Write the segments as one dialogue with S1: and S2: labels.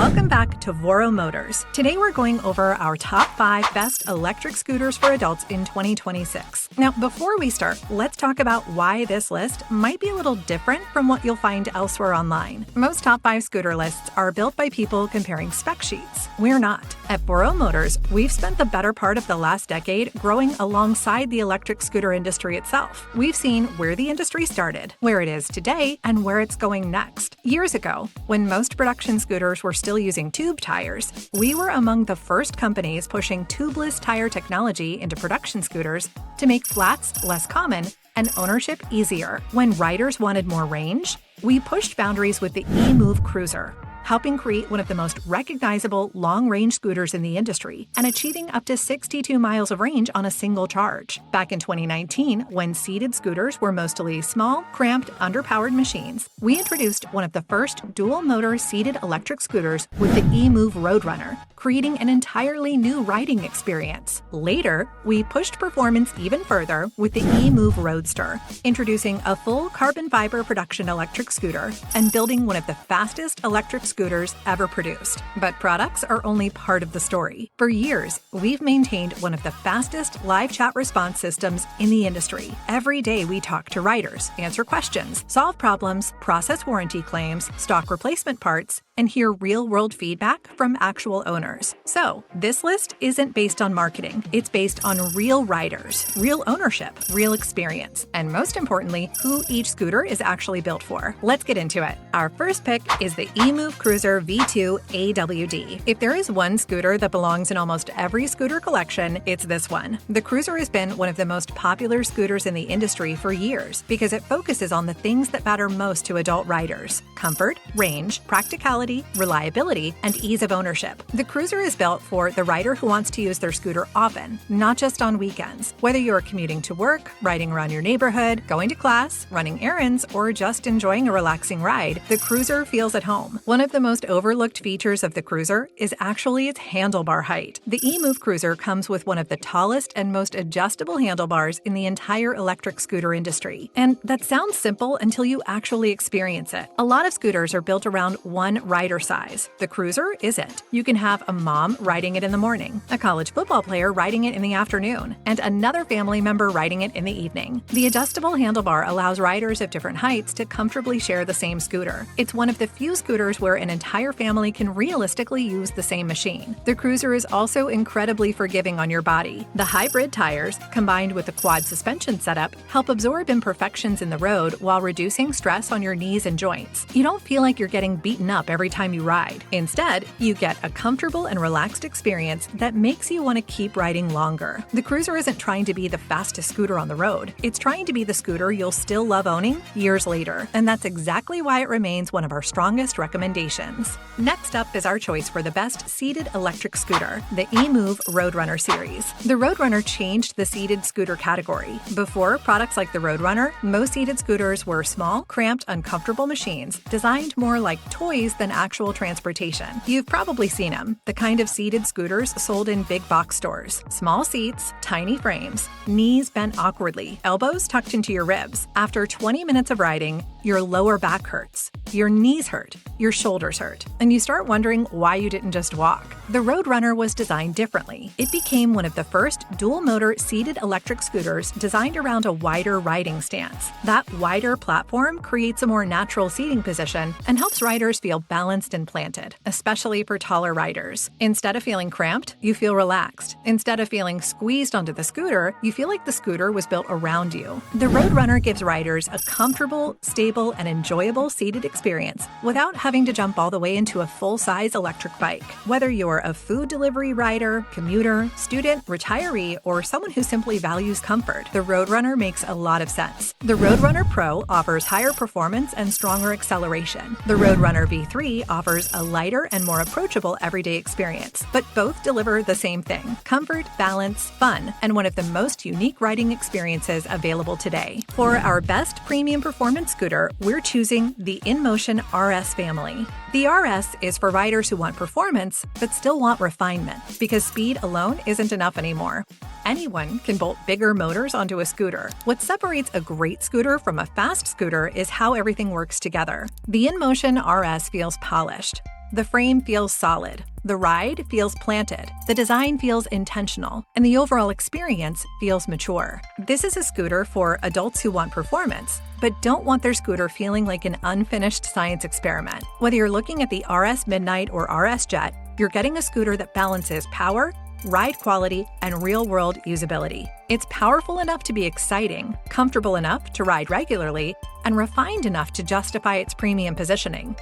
S1: Welcome back to VoroMotors. Today we're going over our top 5 best electric scooters for adults in 2026. Now, before we start, let's talk about why this list might be a little different from what you'll find elsewhere online. Most top 5 scooter lists are built by people comparing spec sheets. We're not. At VoroMotors, we've spent the better part of the last decade growing alongside the electric scooter industry itself. We've seen where the industry started, where it is today, and where it's going next. Years ago, when most production scooters were still using tube tires, we were among the first companies pushing tubeless tire technology into production scooters to make flats less common and ownership easier. When riders wanted more range, we pushed boundaries with the Emove Cruiser, helping create one of the most recognizable long-range scooters in the industry and achieving up to 62 miles of range on a single charge. Back in 2019, when seated scooters were mostly small, cramped, underpowered machines, we introduced one of the first dual-motor seated electric scooters with the Emove Roadrunner, creating an entirely new riding experience. Later, we pushed performance even further with the Emove Roadster, introducing a full carbon fiber production electric scooter and building one of the fastest electric scooters ever produced. But products are only part of the story. For years, we've maintained one of the fastest live chat response systems in the industry. Every day we talk to riders, answer questions, solve problems, process warranty claims, stock replacement parts, and hear real-world feedback from actual owners. So, this list isn't based on marketing. It's based on real riders, real ownership, real experience, and most importantly, who each scooter is actually built for. Let's get into it. Our first pick is the Emove Cruiser V2 AWD. If there is one scooter that belongs in almost every scooter collection, it's this one. The Cruiser has been one of the most popular scooters in the industry for years because it focuses on the things that matter most to adult riders: comfort, range, practicality, reliability, and ease of ownership. The Cruiser is built for the rider who wants to use their scooter often, not just on weekends. Whether you're commuting to work, riding around your neighborhood, going to class, running errands, or just enjoying a relaxing ride, the Cruiser feels at home. One of the most overlooked features of the Cruiser is actually its handlebar height. The Emove Cruiser comes with one of the tallest and most adjustable handlebars in the entire electric scooter industry. And that sounds simple until you actually experience it. A lot of scooters are built around one rider size. The Cruiser isn't. You can have a mom riding it in the morning, a college football player riding it in the afternoon, and another family member riding it in the evening. The adjustable handlebar allows riders of different heights to comfortably share the same scooter. It's one of the few scooters where an entire family can realistically use the same machine. The Cruiser is also incredibly forgiving on your body. The hybrid tires, combined with the quad suspension setup, help absorb imperfections in the road while reducing stress on your knees and joints. You don't feel like you're getting beaten up every time you ride. Instead, you get a comfortable and relaxed experience that makes you want to keep riding longer. The Cruiser isn't trying to be the fastest scooter on the road. It's trying to be the scooter you'll still love owning years later. And that's exactly why it remains one of our strongest recommendations. Next up is our choice for the best seated electric scooter, the Emove Roadrunner series. The Roadrunner changed the seated scooter category. Before products like the Roadrunner, most seated scooters were small, cramped, uncomfortable machines designed more like toys than actual transportation. You've probably seen them, the kind of seated scooters sold in big box stores. Small seats, tiny frames, knees bent awkwardly, elbows tucked into your ribs. After 20 minutes of riding, your lower back hurts, your knees hurt, your shoulders hurt, and you start wondering why you didn't just walk. The Roadrunner was designed differently. It became one of the first dual-motor seated electric scooters designed around a wider riding stance. That wider platform creates a more natural seating position and helps riders feel balanced and planted, especially for taller riders. Instead of feeling cramped, you feel relaxed. Instead of feeling squeezed onto the scooter, you feel like the scooter was built around you. The Roadrunner gives riders a comfortable, stable, and enjoyable seated experience without having to jump all the way into a full-size electric bike. Whether you're a food delivery rider, commuter, student, retiree, or someone who simply values comfort, the Roadrunner makes a lot of sense. The Roadrunner Pro offers higher performance and stronger acceleration. The Roadrunner V3 offers a lighter and more approachable everyday experience, but both deliver the same thing: comfort, balance, fun, and one of the most unique riding experiences available today. For our best premium performance scooter, we're choosing the Inmotion RS family. The RS is for riders who want performance but still want refinement, because speed alone isn't enough anymore. Anyone can bolt bigger motors onto a scooter. What separates a great scooter from a fast scooter is how everything works together. The Inmotion RS feels polished. The frame feels solid, the ride feels planted, the design feels intentional, and the overall experience feels mature. This is a scooter for adults who want performance, but don't want their scooter feeling like an unfinished science experiment. Whether you're looking at the RS Midnight or RS Jet, you're getting a scooter that balances power, ride quality, and real-world usability. It's powerful enough to be exciting, comfortable enough to ride regularly, and refined enough to justify its premium positioning.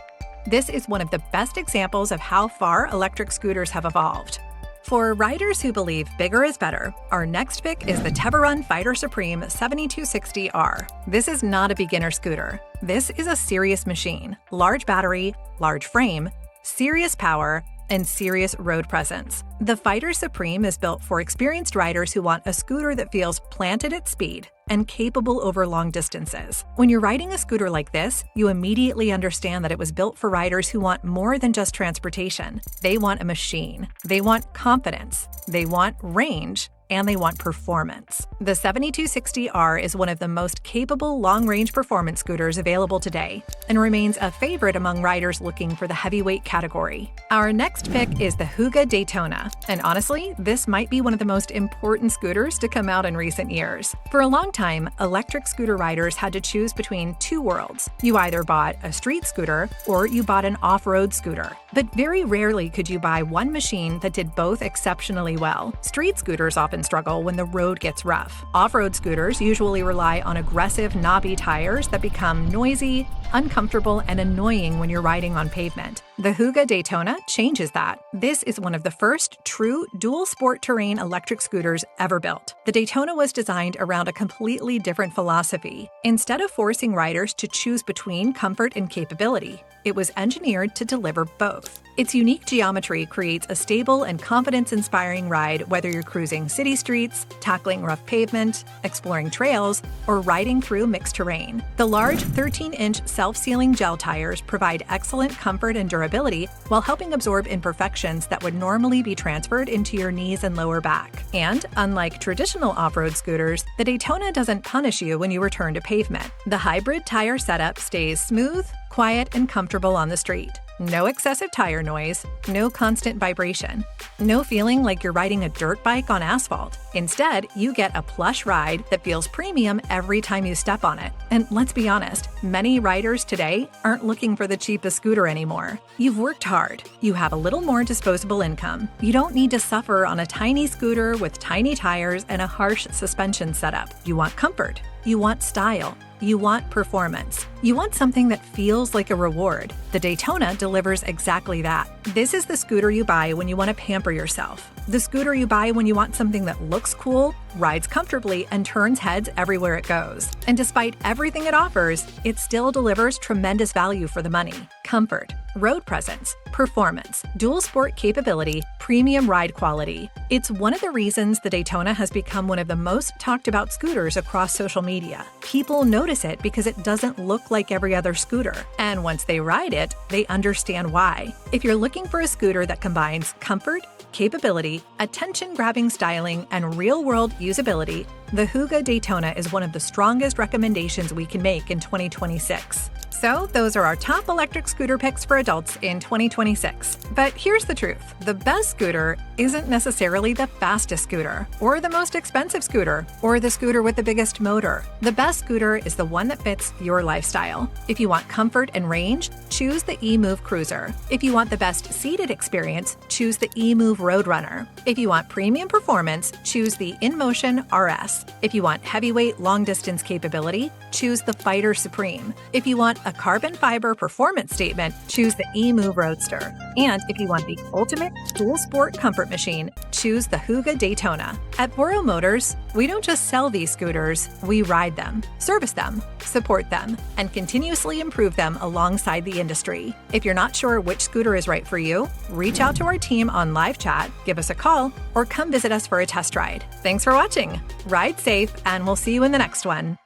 S1: This is one of the best examples of how far electric scooters have evolved. For riders who believe bigger is better, our next pick is the Teverun Fighter Supreme 7260R. This is not a beginner scooter. This is a serious machine. Large battery, large frame, serious power, and serious road presence. The Fighter Supreme is built for experienced riders who want a scooter that feels planted at speed and capable over long distances. When you're riding a scooter like this, you immediately understand that it was built for riders who want more than just transportation. They want a machine. They want confidence. They want range. And they want performance. The 7260R is one of the most capable long-range performance scooters available today and remains a favorite among riders looking for the heavyweight category. Our next pick is the Huga Daytona, and honestly, this might be one of the most important scooters to come out in recent years. For a long time, electric scooter riders had to choose between two worlds. You either bought a street scooter or you bought an off-road scooter. But very rarely could you buy one machine that did both exceptionally well. Street scooters often struggle when the road gets rough. Off-road scooters usually rely on aggressive, knobby tires that become noisy, uncomfortable, and annoying when you're riding on pavement. The Huga Daytona changes that. This is one of the first true dual sport terrain electric scooters ever built. The Daytona was designed around a completely different philosophy. Instead of forcing riders to choose between comfort and capability, it was engineered to deliver both. Its unique geometry creates a stable and confidence-inspiring ride whether you're cruising city streets, tackling rough pavement, exploring trails, or riding through mixed terrain. The large 13-inch self-sealing gel tires provide excellent comfort and durability while helping absorb imperfections that would normally be transferred into your knees and lower back. And unlike traditional off-road scooters, the Daytona doesn't punish you when you return to pavement. The hybrid tire setup stays smooth, quiet, and comfortable on the street. No excessive tire noise, no constant vibration, no feeling like you're riding a dirt bike on asphalt. Instead, you get a plush ride that feels premium every time you step on it. And let's be honest, many riders today aren't looking for the cheapest scooter anymore. You've worked hard. You have a little more disposable income. You don't need to suffer on a tiny scooter with tiny tires and a harsh suspension setup. You want comfort. You want style. You want performance. You want something that feels like a reward. The Daytona delivers exactly that. This is the scooter you buy when you want to pamper yourself. The scooter you buy when you want something that looks cool, rides comfortably, and turns heads everywhere it goes. And despite everything it offers, it still delivers tremendous value for the money. Comfort, road presence, performance, dual sport capability, premium ride quality. It's one of the reasons the Daytona has become one of the most talked about scooters across social media. People notice it because it doesn't look like every other scooter. And once they ride it, they understand why. If you're looking for a scooter that combines comfort, capability, attention-grabbing styling, and real-world usability, the Huga Daytona is one of the strongest recommendations we can make in 2026. So those are our top electric scooter picks for adults in 2026. But here's the truth. The best scooter isn't necessarily the fastest scooter, or the most expensive scooter, or the scooter with the biggest motor. The best scooter is the one that fits your lifestyle. If you want comfort and range, choose the Emove Cruiser. If you want the best seated experience, choose the Emove Roadrunner. If you want premium performance, choose the Inmotion RS. If you want heavyweight long-distance capability, choose the Fighter Supreme. If you want a carbon fiber performance statement, choose the Emove Roadster. And if you want the ultimate dual sport comfort machine, choose the Huga Daytona. At VoroMotors, we don't just sell these scooters, we ride them, service them, support them, and continuously improve them alongside the industry. If you're not sure which scooter is right for you, reach out to our team on live chat, give us a call, or come visit us for a test ride. Thanks for watching. Ride safe, and we'll see you in the next one.